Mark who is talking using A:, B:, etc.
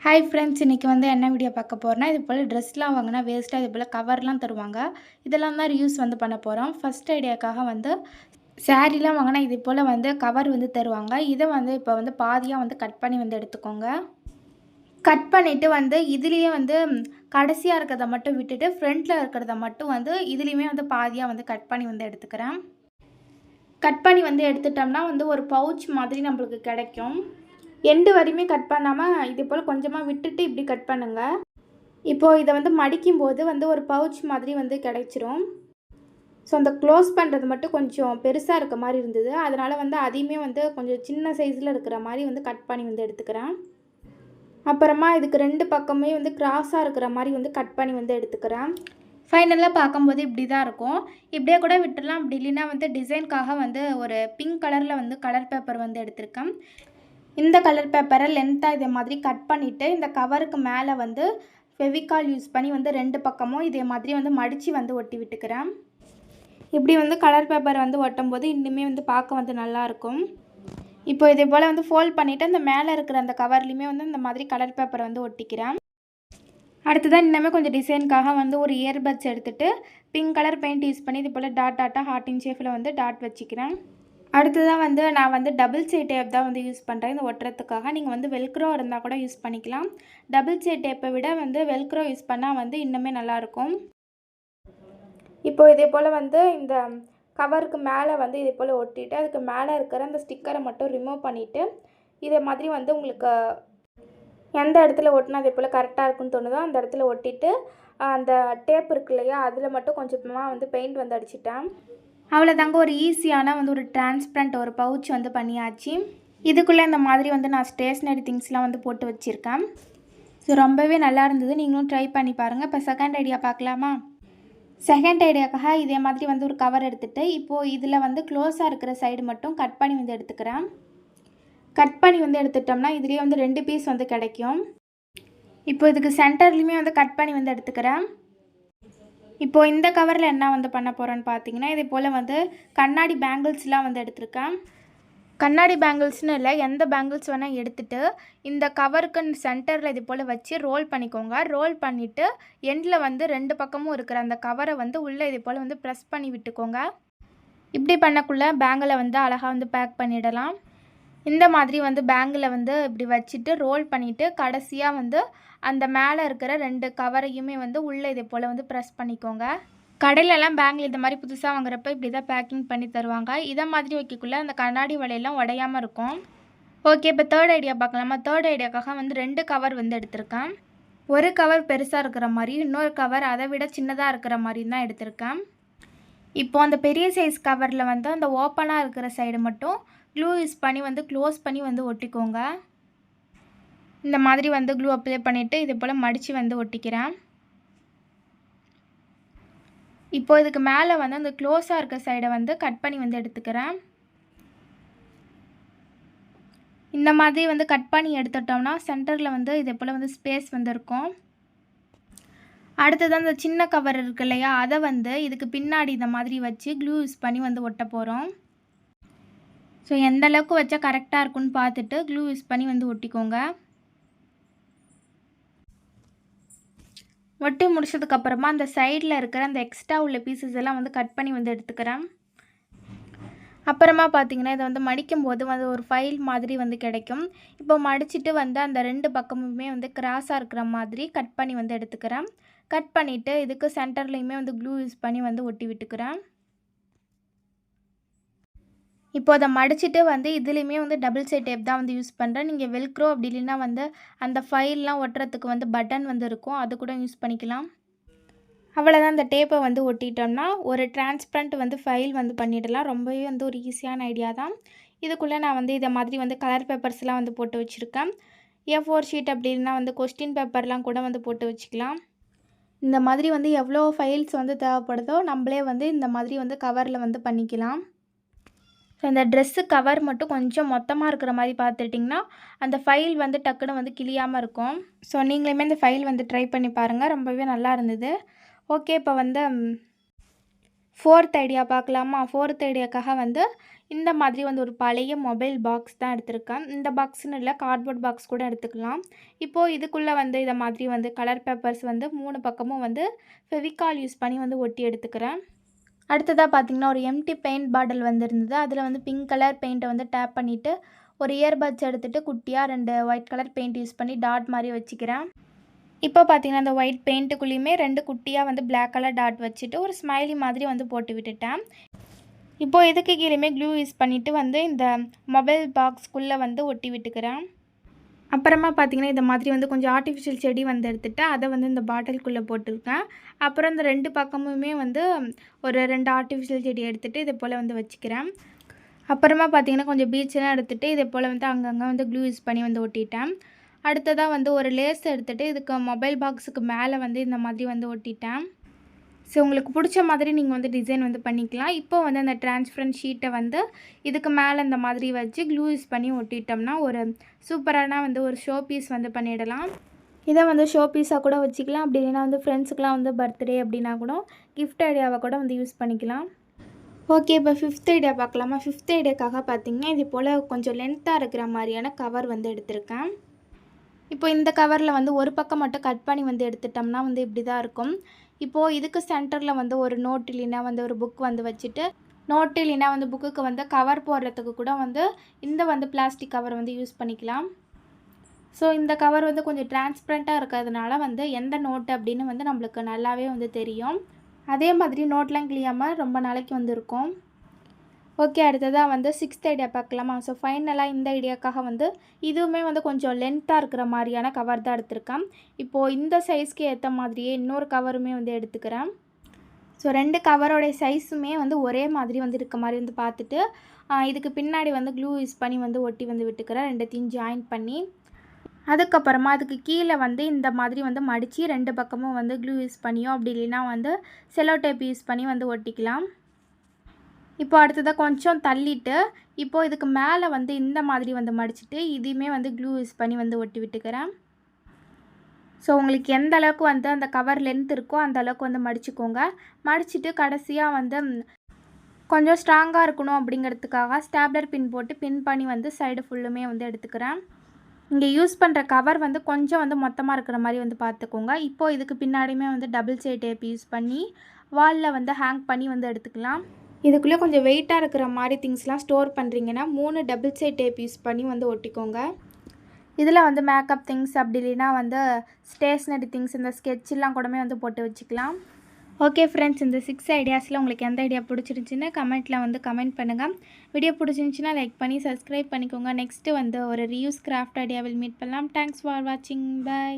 A: Hi friends, இன்றைக்கி வந்து என்ன வீடியோ பார்க்க போகிறோன்னா, இது போல் ட்ரெஸ்லாம் வாங்கினா வேஸ்ட்டாக இது போல் கவர்லாம் தருவாங்க. இதெல்லாம் தான் ரியூஸ் வந்து பண்ண போகிறோம். ஃபஸ்ட் ஐடியாக்காக வந்து சாரீலாம் வாங்கினா இது போல் வந்து கவர் வந்து தருவாங்க. இதை வந்து இப்போ வந்து பாதியாக வந்து கட் பண்ணி வந்து எடுத்துக்கோங்க. கட் பண்ணிவிட்டு வந்து இதுலேயே வந்து கடைசியாக இருக்கிறத மட்டும் விட்டுட்டு ஃப்ரண்ட்டில் இருக்கிறத மட்டும் வந்து இதுலேயுமே வந்து பாதியாக வந்து கட் பண்ணி வந்து எடுத்துக்கிறேன். கட் பண்ணி வந்து எடுத்துட்டோம்னா வந்து ஒரு பவுச் மாதிரி நம்மளுக்கு கிடைக்கும். எண்டு வரையுமே கட் பண்ணாமல் இது போல் கொஞ்சமாக விட்டுட்டு இப்படி கட் பண்ணுங்கள். இப்போது இதை வந்து மடிக்கும்போது வந்து ஒரு பவுச் மாதிரி வந்து கிடைச்சிரும். ஸோ அந்த க்ளோஸ் பண்ணுறது மட்டும் கொஞ்சம் பெருசாக இருக்க மாதிரி இருந்தது. அதனால் வந்து அதையுமே வந்து கொஞ்சம் சின்ன சைஸில் இருக்கிற மாதிரி வந்து கட் பண்ணி வந்து எடுத்துக்கிறேன். அப்புறமா இதுக்கு 2 பக்கமே வந்து கிராஸாக இருக்கிற மாதிரி வந்து கட் பண்ணி வந்து எடுத்துக்கிறேன். ஃபைனலாக பார்க்கும்போது இப்படி தான் இருக்கும். இப்படியே கூட விட்டுடலாம். அப்படி இல்லைன்னா வந்து டிசைனுக்காக வந்து ஒரு பிங்க் கலரில் வந்து கலர் பேப்பர் வந்து எடுத்திருக்கேன். இந்த கலர் பேப்பரை லென்த்தாக இதே மாதிரி கட் பண்ணிவிட்டு இந்த கவருக்கு மேலே வந்து ஃபெவிகால் யூஸ் பண்ணி வந்து 2 பக்கமும் இதே மாதிரி வந்து மடித்து வந்து ஒட்டி விட்டுக்கிறேன். இப்படி வந்து கலர் பேப்பர் வந்து ஒட்டும் போது இன்னுமே வந்து பார்க்க வந்து நல்லாயிருக்கும். இப்போ இதே போல் வந்து ஃபோல்ட் பண்ணிவிட்டு அந்த மேலே இருக்கிற அந்த கவர்லேயுமே வந்து இந்த மாதிரி கலர் பேப்பரை வந்து ஒட்டிக்கிறேன். அடுத்ததான் இன்னுமே கொஞ்சம் டிசைனுக்காக வந்து ஒரு இயர்பட்ஸ் எடுத்துகிட்டு பிங்க் கலர் பெயிண்ட் யூஸ் பண்ணி இது போல் டாட்டாக ஹார்ட்டின் ஷேப்பில் வந்து டாட் வச்சுக்கிறேன். அடுத்ததாக வந்து நான் வந்து டபுள் சைட் டேப் தான் வந்து யூஸ் பண்ணுறேன் இந்த ஒட்டுறதுக்காக. நீங்கள் வந்து வெல்க்ரோ இருந்தால் கூட யூஸ் பண்ணிக்கலாம். டபுள் சைட் டேப்பை விட வந்து வெல்க்ரோ யூஸ் பண்ணால் வந்து இன்னுமே நல்லாயிருக்கும். இப்போது இதே போல் வந்து இந்த கவருக்கு மேலே வந்து இதே போல் ஒட்டிட்டு அதுக்கு மேலே இருக்கிற அந்த ஸ்டிக்கரை மட்டும் ரிமூவ் பண்ணிவிட்டு இதே மாதிரி வந்து உங்களுக்கு எந்த இடத்துல ஒட்டினா அதே போல் கரெக்டாக இருக்குன்னு தோணுதோ அந்த இடத்துல ஒட்டிட்டு அந்த டேப் இருக்கு இல்லையா, அதில் மட்டும் கொஞ்சமாக வந்து பெயிண்ட் வந்து அடிச்சிட்டேன். அவ்வளோதாங்க, ஒரு ஈஸியான வந்து ஒரு டிரான்ஸ்பரண்ட் ஒரு பவுச் வந்து பண்ணியாச்சு. இதுக்குள்ளே இந்த மாதிரி வந்து நான் ஸ்டேஷ்னரி திங்ஸ்லாம் வந்து போட்டு வச்சுருக்கேன். ஸோ ரொம்பவே நல்லா இருந்தது. நீங்களும் ட்ரை பண்ணி பாருங்கள். இப்போ செகண்ட் ஐடியா பார்க்கலாமா? செகண்ட் ஐடியாக்காக இதே மாதிரி வந்து ஒரு கவர் எடுத்துகிட்டு இப்போது இதில் வந்து க்ளோஸாக இருக்கிற சைடு மட்டும் கட் பண்ணி வந்து எடுத்துக்கிறேன். கட் பண்ணி வந்து எடுத்துட்டோம்னா இதுலேயே வந்து 2 பீஸ் வந்து கிடைக்கும். இப்போ இதுக்கு சென்டர்லேயுமே வந்து கட் பண்ணி வந்து எடுத்துக்கிறேன். இப்போது இந்த கவரில் என்ன வந்து பண்ண போகிறேன்னு பார்த்தீங்கன்னா, இதே போல் வந்து கண்ணாடி பேங்கிள்ஸ்லாம் வந்து எடுத்திருக்கேன். கண்ணாடி பேங்கிள்ஸ்னு இல்லை, எந்த பேங்கிள்ஸ் வேணால் எடுத்துகிட்டு இந்த கவருக்கு சென்டரில் இது போல் வச்சு ரோல் பண்ணிக்கோங்க. ரோல் பண்ணிவிட்டு எண்டில் வந்து 2 பக்கமும் இருக்கிற அந்த கவரை வந்து உள்ளே இது போல் வந்து ப்ரெஸ் பண்ணி விட்டுக்கோங்க. இப்படி பண்ணக்குள்ளே பேங்கிளை வந்து அழகாக வந்து பேக் பண்ணிடலாம். இந்த மாதிரி வந்து பேங்கில் வந்து இப்படி வச்சுட்டு ரோல் பண்ணிவிட்டு கடைசியாக வந்து அந்த மேலே இருக்கிற 2 கவரையுமே வந்து உள்ளே இதே போல் வந்து ப்ரெஸ் பண்ணிக்கோங்க. கடையிலலாம் பேங்கில் இந்த மாதிரி புதுசாக வாங்குறப்ப இப்படி தான் பேக்கிங் பண்ணி தருவாங்க. இதை மாதிரி வைக்கக்குள்ளே அந்த கண்ணாடி வலையெல்லாம் உடையாமல் இருக்கும். ஓகே, இப்போ தேர்ட் ஐடியா பார்க்கலாமா? தேர்ட் ஐடியாக்காக வந்து 2 கவர் வந்து எடுத்திருக்கேன். ஒரு கவர் பெருசாக இருக்கிற மாதிரி, இன்னொரு கவர் அதை விட சின்னதாக இருக்கிற மாதிரி தான் எடுத்திருக்கேன். இப்போது அந்த பெரிய சைஸ் கவரில் வந்து அந்த ஓப்பனாக இருக்கிற சைடு மட்டும் க்ளூ யூஸ் பண்ணி வந்து க்ளோஸ் பண்ணி வந்து ஒட்டிக்கோங்க. இந்த மாதிரி வந்து க்ளூ அப்ளை பண்ணிவிட்டு இதே போல் மடித்து வந்து ஒட்டிக்கிறேன். இப்போ இதுக்கு மேலே வந்து அந்த க்ளோஸாக இருக்க சைடை வந்து கட் பண்ணி வந்து எடுத்துக்கிறேன். இந்த மாதிரி வந்து கட் பண்ணி எடுத்துட்டோம்னா சென்டரில் வந்து இதே போல் வந்து ஸ்பேஸ் வந்து இருக்கும். அடுத்தது அந்த சின்ன கவர் இருக்கு இல்லையா, அதை வந்து இதுக்கு பின்னாடி இந்த மாதிரி வச்சு க்ளூ யூஸ் பண்ணி வந்து ஒட்ட போகிறோம். ஸோ எந்த அளவுக்கு வச்சா கரெக்டாக இருக்குன்னு பார்த்துட்டு க்ளூ யூஸ் பண்ணி வந்து ஒட்டிக்கோங்க. ஒட்டி முடிச்சதுக்கப்புறமா அந்த சைடில் இருக்கிற அந்த எக்ஸ்ட்ரா உள்ள பீசஸ் எல்லாம் வந்து கட் பண்ணி வந்து எடுத்துக்கிறேன். அப்புறமா பார்த்தீங்கன்னா இதை வந்து மடிக்கும்போது வந்து ஒரு ஃபைல் மாதிரி வந்து கிடைக்கும். இப்போ மடிச்சுட்டு வந்து அந்த 2 பக்கமுமே வந்து கிராஸாக இருக்கிற மாதிரி கட் பண்ணி வந்து எடுத்துக்கிறேன். கட் பண்ணிவிட்டு இதுக்கு சென்டர்லேயுமே வந்து க்ளூ யூஸ் பண்ணி வந்து ஒட்டி விட்டுக்கிறேன். இப்போ அதை மடிச்சுட்டு வந்து இதுலேயுமே வந்து டபுள் சைட் டேப் தான் வந்து யூஸ் பண்ணுறேன். நீங்கள் வெல்க்ரோ அப்படி இல்லைன்னா வந்து அந்த ஃபைல்லாம் ஒட்டுறதுக்கு வந்து பட்டன் வந்து இருக்கும், அது கூட யூஸ் பண்ணிக்கலாம். அவ்வளோதான், அந்த டேப்பை வந்து ஒட்டிட்டோம்னா ஒரு டிரான்ஸ்பரண்ட் வந்து ஃபைல் வந்து பண்ணிடலாம். ரொம்பவே வந்து ஒரு ஈஸியான ஐடியா தான். இதுக்குள்ளே நான் வந்து இதை மாதிரி வந்து கலர் பேப்பர்ஸ்லாம் வந்து போட்டு வச்சுருக்கேன். A4 ஷீட் அப்படின்னா வந்து கொஸ்டின் பேப்பர்லாம் கூட வந்து போட்டு வச்சுக்கலாம். இந்த மாதிரி வந்து எவ்வளோ ஃபைல்ஸ் வந்து தேவைப்படுதோ நம்மளே வந்து இந்த மாதிரி வந்து கவரில் வந்து பண்ணிக்கலாம். ஸோ இந்த ட்ரெஸ்ஸு கவர் மட்டும் கொஞ்சம் மொத்தமாக இருக்கிற மாதிரி பார்த்துட்டிங்கன்னா அந்த ஃபைல் வந்து டக்குன்னு வந்து கிழியாமல் இருக்கும். ஸோ நீங்களுமே இந்த ஃபைல் வந்து ட்ரை பண்ணி பாருங்கள், ரொம்பவே நல்லா இருந்தது. ஓகே, இப்போ வந்து 4th ஐடியா பார்க்கலாமா? 4th ஐடியாக்காக வந்து இந்த மாதிரி வந்து ஒரு பழைய மொபைல் பாக்ஸ் தான் எடுத்திருக்கேன். இந்த பாக்ஸ்ன்னு இல்ல, கார்ட்போர்ட் பாக்ஸ் கூட எடுத்துக்கலாம். இப்போது இதுக்குள்ளே வந்து இதை மாதிரி வந்து கலர் பேப்பர்ஸ் வந்து 3 பக்கமும் வந்து ஃபெவிகால் யூஸ் பண்ணி வந்து ஒட்டி எடுத்துக்கிறேன். அடுத்ததாக பார்த்திங்கன்னா ஒரு எம்டி பெயிண்ட் பாட்டில் வந்து இருந்தது. அதில் வந்து பிங்க் கலர் பெயிண்ட்டை வந்து டேப் பண்ணிவிட்டு ஒரு இயர்பட்ஸ் எடுத்துகிட்டு குட்டியாக 2 ஒயிட் கலர் பெயிண்ட் யூஸ் பண்ணி டாட் மாதிரி வச்சுக்கிறேன். இப்போ பார்த்திங்கன்னா அந்த ஒயிட் பெயிண்ட்டுக்குள்ளேயுமே 2 குட்டியாக வந்து பிளாக் கலர் டாட் வச்சுட்டு ஒரு ஸ்மைலி மாதிரி வந்து போட்டு விட்டுட்டேன். இப்போது இதுக்கு கீழேயுமே க்ளூ யூஸ் பண்ணிவிட்டு வந்து இந்த மொபைல் பாக்ஸ்க்குள்ளே வந்து ஒட்டி விட்டுக்கிறேன். அப்புறமா பார்த்திங்கன்னா இந்த மாதிரி வந்து கொஞ்சம் ஆர்டிஃபிஷியல் செடி வந்து எடுத்துகிட்டு அதை வந்து இந்த பாட்டிலுக்குள்ளே போட்டிருக்கேன். அப்புறம் இந்த 2 பக்கமுமே வந்து ஒரு 2 ஆர்டிஃபிஷியல் செடி எடுத்துகிட்டு இதை போல் வந்து வச்சுக்கிறேன். அப்புறமா பார்த்திங்கன்னா கொஞ்சம் பீச்செல்லாம் எடுத்துகிட்டு இதே போல் வந்து அங்கங்கே வந்து க்ளூ யூஸ் பண்ணி வந்து ஒட்டிட்டேன். அடுத்ததாக வந்து ஒரு லேஸ் எடுத்துகிட்டு இதுக்கு மொபைல் பாக்ஸுக்கு மேலே வந்து இந்த மாதிரி வந்து ஒட்டிட்டேன். ஸோ உங்களுக்கு பிடிச்ச மாதிரி நீங்கள் வந்து டிசைன் வந்து பண்ணிக்கலாம். இப்போ வந்து அந்த டிரான்ஸ்பரண்ட் ஷீட்டை வந்து இதுக்கு மேலே இந்த மாதிரி வச்சு க்ளூ யூஸ் பண்ணி ஒட்டிட்டோம்னா ஒரு சூப்பரான வந்து ஒரு ஷோ பீஸ் வந்து பண்ணிடலாம். இதை வந்து ஷோ பீஸாக கூட வச்சுக்கலாம். அப்படி இல்லைன்னா வந்து ஃப்ரெண்ட்ஸுக்கெலாம் வந்து பர்த்டே அப்படின்னா கூட கிஃப்ட் ஐடியாவை கூட வந்து யூஸ் பண்ணிக்கலாம். ஓகே, இப்போ 5th ஐடியா பார்க்கலாமா? 5th ஐடியாக்காக பார்த்திங்கன்னா இது போல் கொஞ்சம் லென்த்தாக இருக்கிற மாதிரியான கவர் வந்து எடுத்திருக்கேன். இப்போ இந்த கவரில் வந்து ஒரு பக்கம் மட்டும் கட் பண்ணி வந்து எடுத்துட்டோம்னா வந்து இப்படி தான் இருக்கும். இப்போது இதுக்கு சென்டரில் வந்து ஒரு நோட் இல்லைன்னா வந்து ஒரு புக் வந்து வச்சுட்டு நோட்டு இல்லைன்னா வந்து புக்குக்கு வந்து கவர் போடுறதுக்கு கூட வந்து இந்த வந்து பிளாஸ்டிக் கவர் வந்து யூஸ் பண்ணிக்கலாம். ஸோ இந்த கவர் வந்து கொஞ்சம் டிரான்ஸ்பரண்ட்டாக இருக்கிறதுனால வந்து எந்த நோட்டு அப்படின்னு வந்து நம்மளுக்கு நல்லாவே வந்து தெரியும். அதே மாதிரி நோட்லாம் கிளியாமல் ரொம்ப நாளைக்கு வந்து இருக்கும். ஓகே, அடுத்ததாக வந்து 6th ஐடியா பார்க்கலாமா? ஸோ ஃபைனலாக இந்த ஐடியாக்காக வந்து இதுவுமே வந்து கொஞ்சம் லென்த்தாக இருக்கிற மாதிரியான கவர் தான் எடுத்திருக்கேன். இப்போது இந்த சைஸ்க்கு ஏற்ற மாதிரியே இன்னொரு கவருமே வந்து எடுத்துக்கிறேன். ஸோ 2 கவரோடைய சைஸுமே வந்து ஒரே மாதிரி வந்து இருக்க மாதிரி வந்து பார்த்துட்டு இதுக்கு பின்னாடி வந்து க்ளூ யூஸ் பண்ணி வந்து ஒட்டி வந்து விட்டுக்கிறேன், 2த்தையும் ஜாயின் பண்ணி. அதுக்கப்புறமா அதுக்கு கீழே வந்து இந்த மாதிரி வந்து மடித்து 2 பக்கமும் வந்து க்ளூ யூஸ் பண்ணியோ அப்படி இல்லைன்னா வந்து செலோ டேப் யூஸ் பண்ணி வந்து ஒட்டிக்கலாம். இப்போ அடுத்ததாக கொஞ்சம் தள்ளிட்டு இப்போது இதுக்கு மேலே வந்து இந்த மாதிரி வந்து மடிச்சுட்டு இதையுமே வந்து க்ளூ யூஸ் பண்ணி வந்து ஒட்டி விட்டுக்கிறேன். ஸோ உங்களுக்கு எந்த அளவுக்கு வந்து அந்த கவர் லென்த் இருக்கோ அந்த அளவுக்கு வந்து மடிச்சுக்கோங்க. மடிச்சுட்டு கடைசியாக வந்து கொஞ்சம் ஸ்ட்ராங்காக இருக்கணும் அப்படிங்கிறதுக்காக ஸ்டாப்லர் பின் போட்டு பின் பண்ணி வந்து சைடு ஃபுல்லுமே வந்து எடுத்துக்கிறேன். இங்கே யூஸ் பண்ணுற கவர் வந்து கொஞ்சம் வந்து மொத்தமாக இருக்கிற மாதிரி வந்து பார்த்துக்கோங்க. இப்போது இதுக்கு பின்னாடியுமே வந்து டபுள் சைட் டேப் யூஸ் பண்ணி வாலில் வந்து ஹேங் பண்ணி வந்து எடுத்துக்கலாம். இதுக்குள்ளே கொஞ்சம் வெயிட்டாக இருக்கிற மாதிரி திங்ஸ்லாம் ஸ்டோர் பண்ணுறீங்கன்னா 3 டபுள் சைட் டேப் யூஸ் பண்ணி வந்து ஒட்டிக்கோங்க. இதில் வந்து மேக்கப் திங்ஸ் அப்படி இல்லைன்னா வந்து ஸ்டேஷ்னரி திங்ஸ் இந்த ஸ்கெட்செலாம் கூடமே வந்து போட்டு வச்சுக்கலாம். ஓகே ஃப்ரெண்ட்ஸ், இந்த 6 ஐடியாஸில் உங்களுக்கு எந்த ஐடியா பிடிச்சிருந்துச்சின்னா கமெண்ட்டில் வந்து கமெண்ட் பண்ணுங்கள். வீடியோ பிடிச்சிருந்துச்சின்னா லைக் பண்ணி சப்ஸ்கிரைப் பண்ணிக்கோங்க. நெக்ஸ்ட்டு வந்து ஒரு reuse craft idea will meet பண்ணலாம். தேங்க்ஸ் ஃபார் வாட்சிங். பை.